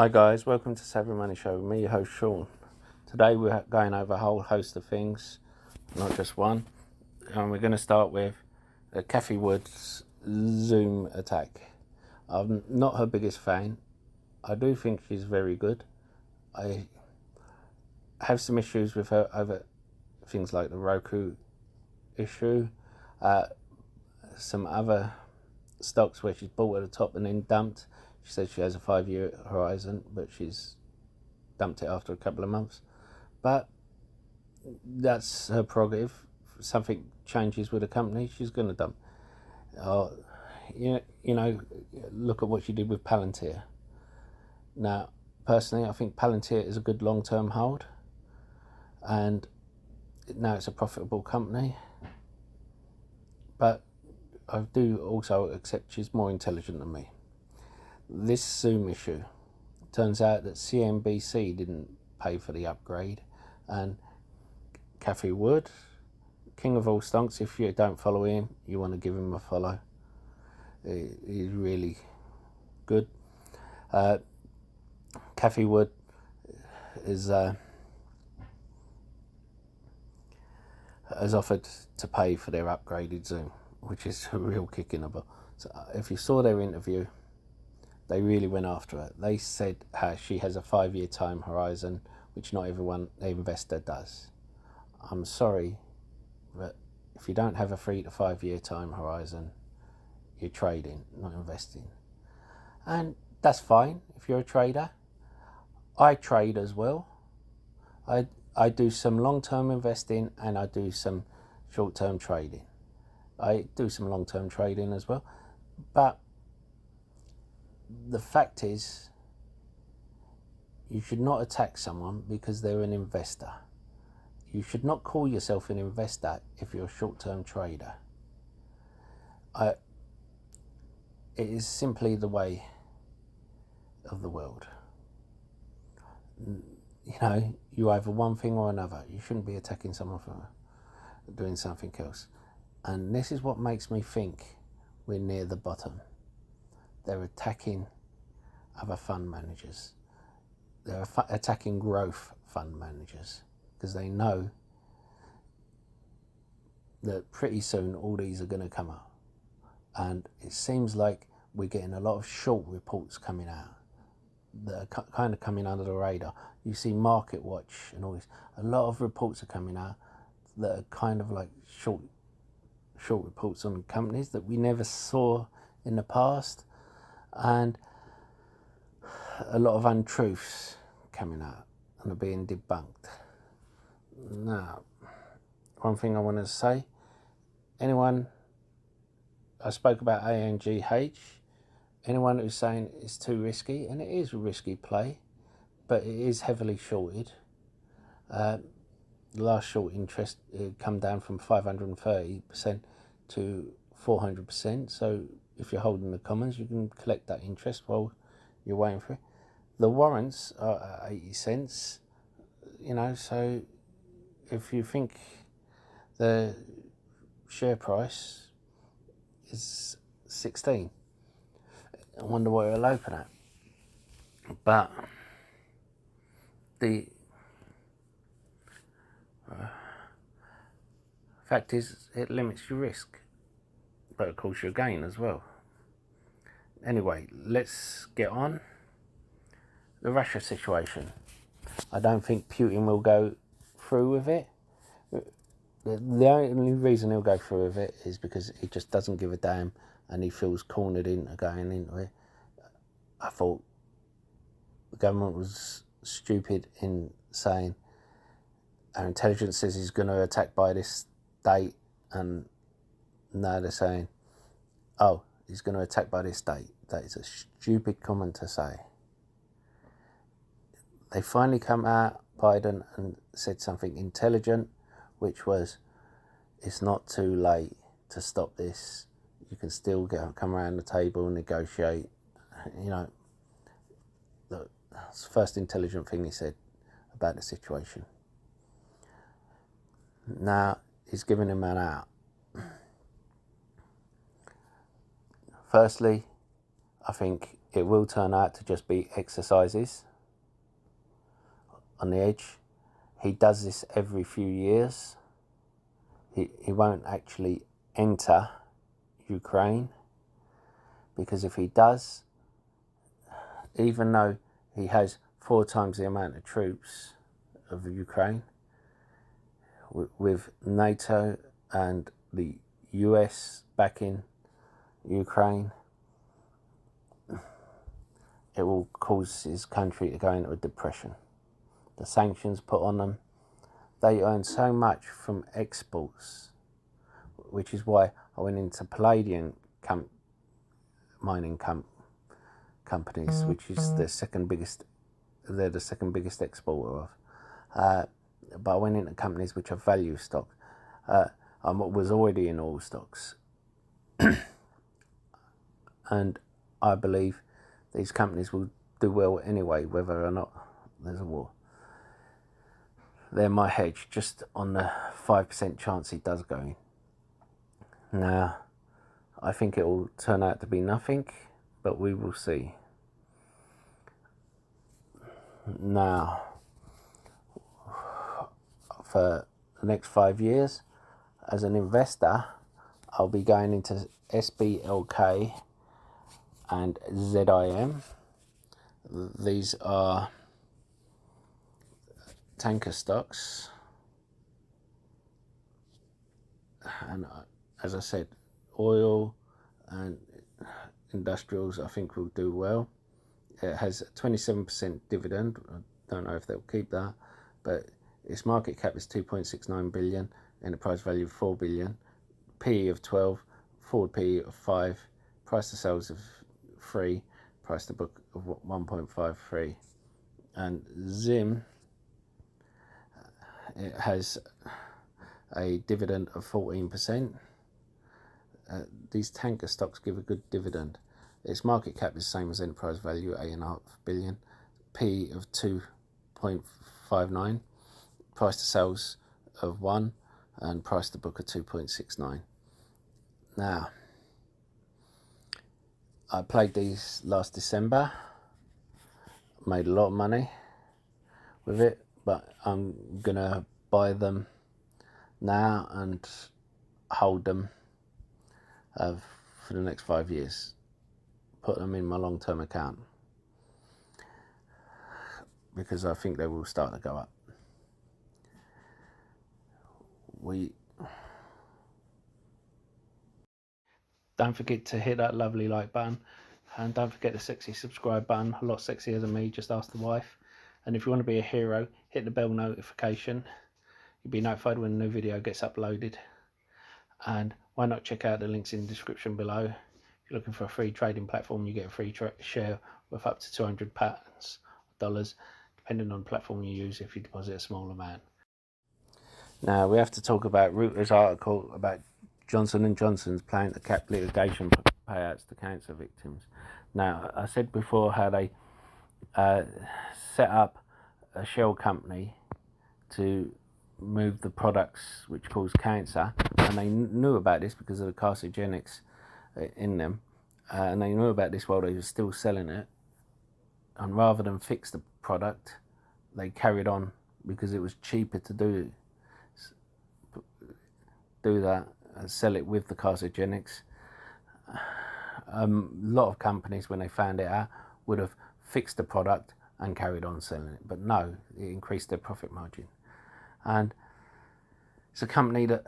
Hi guys, welcome to SavvyMoneyShow with me, your host Sean. Today we're going over a whole host of things, not just one. And we're going to start with Cathie Wood's Zoom attack. I'm not her biggest fan. I do think she's very good. I have some issues with her over things like the Roku issue, some other stocks where she's bought at the top and then dumped. She says she has a 5-year horizon, but she's dumped it after a couple of months. But that's her prerogative. If something changes with a company, she's going to dump. You know, look at what she did with Palantir. Now, personally, I think Palantir is a good long-term hold, and now it's a profitable company. But I do also accept she's more intelligent than me. This Zoom issue, turns out that cnbc didn't pay for the upgrade, and Cathie Wood, king of all stonks. If you don't follow him, you want to give him a follow. He's really good. Cathie Wood is has offered to pay for their upgraded Zoom, which is a real kick in the butt. So if you saw their interview, they really went after her. They said how she has a 5-year time horizon, which not everyone investor does. I'm sorry, but if you don't have a 3 to 5 year time horizon, you're trading, not investing. And that's fine if you're a trader. I trade as well. I do some long-term investing and I do some short-term trading. I do some long-term trading as well. But the fact is, you should not attack someone because they're an investor. You should not call yourself an investor if you're a short-term trader. It is simply the way of the world. You know, you either one thing or another. You shouldn't be attacking someone for doing something else. And this is what makes me think we're near the bottom. They're attacking other fund managers. They're attacking growth fund managers because they know that pretty soon all these are going to come up. And it seems like we're getting a lot of short reports coming out that are kind of coming under the radar. You see Market Watch and all this. A lot of reports are coming out that are kind of like short reports on companies that we never saw in the past, and a lot of untruths coming out and are being debunked. Now, one thing I want to say, I spoke about ANGH, anyone who's saying it's too risky, and it is a risky play, but it is heavily shorted. The last short interest come down from 530% to 400%. So if you're holding the commons, you can collect that interest while you're waiting for it. The warrants are at 80 cents, you know, so if you think the share price is 16, I wonder what it'll open at. But the fact is, it limits your risk, but of course your gain as well. Anyway, let's get on. The Russia situation. I don't think Putin will go through with it. The only reason he'll go through with it is because he just doesn't give a damn and he feels cornered into going into it. I thought the government was stupid in saying our intelligence says he's going to attack by this date, and now they're saying, oh, he's going to attack by this date. That is a stupid comment to say. They finally come out, Biden, and said something intelligent, which was, it's not too late to stop this. You can still come around the table and negotiate. You know, that's the first intelligent thing he said about the situation. Now, he's giving him an out. Firstly, I think it will turn out to just be exercises on the edge. He does this every few years. He won't actually enter Ukraine, because if he does, even though he has 4 times the amount of troops of Ukraine, with NATO and the US backing Ukraine, it will cause his country to go into a depression. The sanctions put on them, they earn so much from exports, which is why I went into palladium mining companies, which is the second biggest. They're the second biggest exporter of. But I went into companies which are value stock. I was already in all stocks, and I believe these companies will do well anyway, whether or not there's a war. They're my hedge, just on the 5% chance he does go in. Now, I think it will turn out to be nothing, but we will see. Now, for the next 5 years, as an investor, I'll be going into SBLK and ZIM. These are tanker stocks, and as I said, oil and industrials I think will do well. It has a 27% dividend. I don't know if they'll keep that, but its market cap is 2.69 billion, enterprise value of 4 billion, PE of 12, forward PE of 5, price to sales of 3, price to book of 1.53. And ZIM, it has a dividend of 14%. These tanker stocks give a good dividend. Its market cap is the same as enterprise value, 8.5 billion, P of 2.59, price to sales of 1, and price to book of 2.69. Now, I played these last December, made a lot of money with it, but I'm gonna buy them now and hold them for the next 5 years. Put them in my long-term account, because I think they will start to go up. Don't forget to hit that lovely like button, and don't forget the sexy subscribe button. A lot sexier than me, just ask the wife. And if you want to be a hero, hit the bell notification. You'll be notified when a new video gets uploaded. And why not check out the links in the description below. If you're looking for a free trading platform, you get a free share worth up to $200, depending on the platform you use, if you deposit a small amount. Now, we have to talk about Reuters' article about Johnson & Johnson's plan to cap litigation payouts to cancer victims. Now, I said before how they set up a shell company to move the products which cause cancer, and they knew about this because of the carcinogenics in them, and they knew about this while they were still selling it, and rather than fix the product, they carried on because it was cheaper to do that and sell it with the carcinogenics. A lot of companies, when they found it out, would have fixed the product and carried on selling it, but no, it increased their profit margin. And it's a company that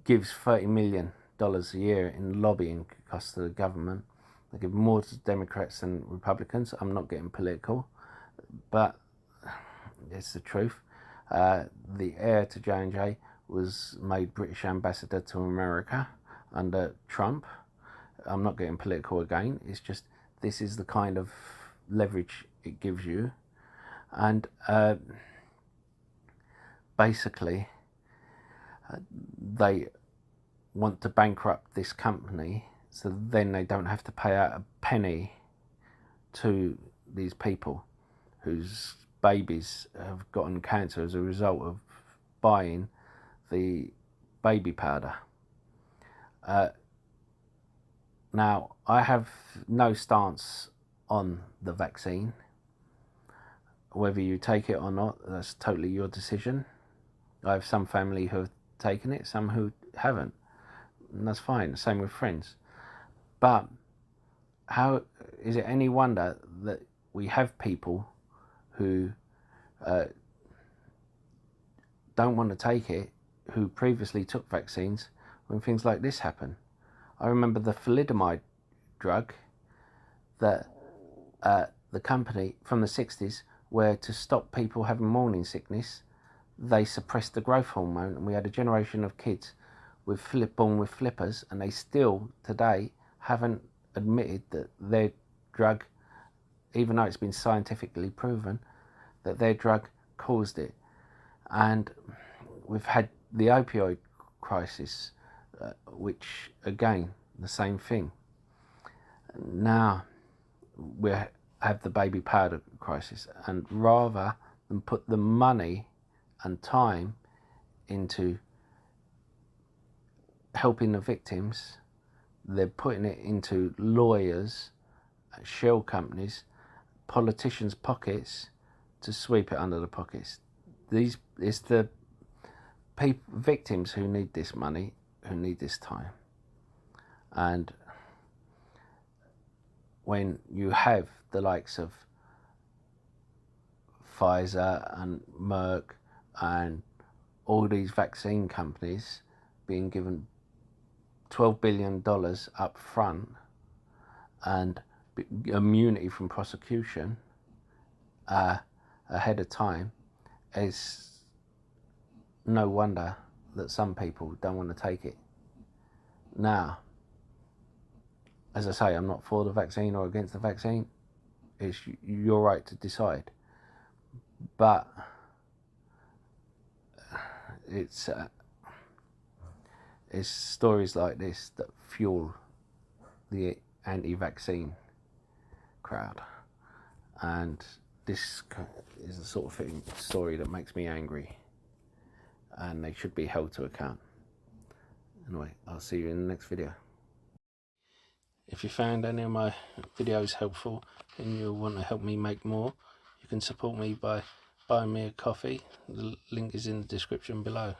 gives $30 million a year in lobbying costs to the government. They give more to Democrats than Republicans. I'm not getting political, but it's the truth. The heir to J&J was made British ambassador to America under Trump. I'm not getting political again. It's just, this is the kind of leverage it gives you. And basically, they want to bankrupt this company, so then they don't have to pay out a penny to these people whose babies have gotten cancer as a result of buying the baby powder. Now, I have no stance on the vaccine. Whether you take it or not, that's totally your decision. I have some family who have taken it, some who haven't, and that's fine. Same with friends. But how is it any wonder that we have people who don't want to take it, who previously took vaccines, when things like this happen? I remember the thalidomide drug that the company from the 60s, where to stop people having morning sickness, they suppressed the growth hormone, and we had a generation of kids born with flippers, and they still today haven't admitted that their drug, even though it's been scientifically proven, that their drug caused it. And we've had the opioid crisis, which again, the same thing. Now we have the baby powder crisis, and rather than put the money and time into helping the victims, they're putting it into lawyers, shell companies, politicians' pockets to sweep it under the pockets. It's the victims who need this money, who need this time. And when you have the likes of Pfizer and Merck and all these vaccine companies being given $12 billion up front and immunity from prosecution ahead of time, it's no wonder that some people don't want to take it. Now, as I say, I'm not for the vaccine or against the vaccine. It's your right to decide. But it's stories like this that fuel the anti-vaccine crowd, and this is the sort of story that makes me angry, and they should be held to account. Anyway, I'll see you in the next video. If you found any of my videos helpful and you want to help me make more, you can support me by buying me a coffee. The link is in the description below.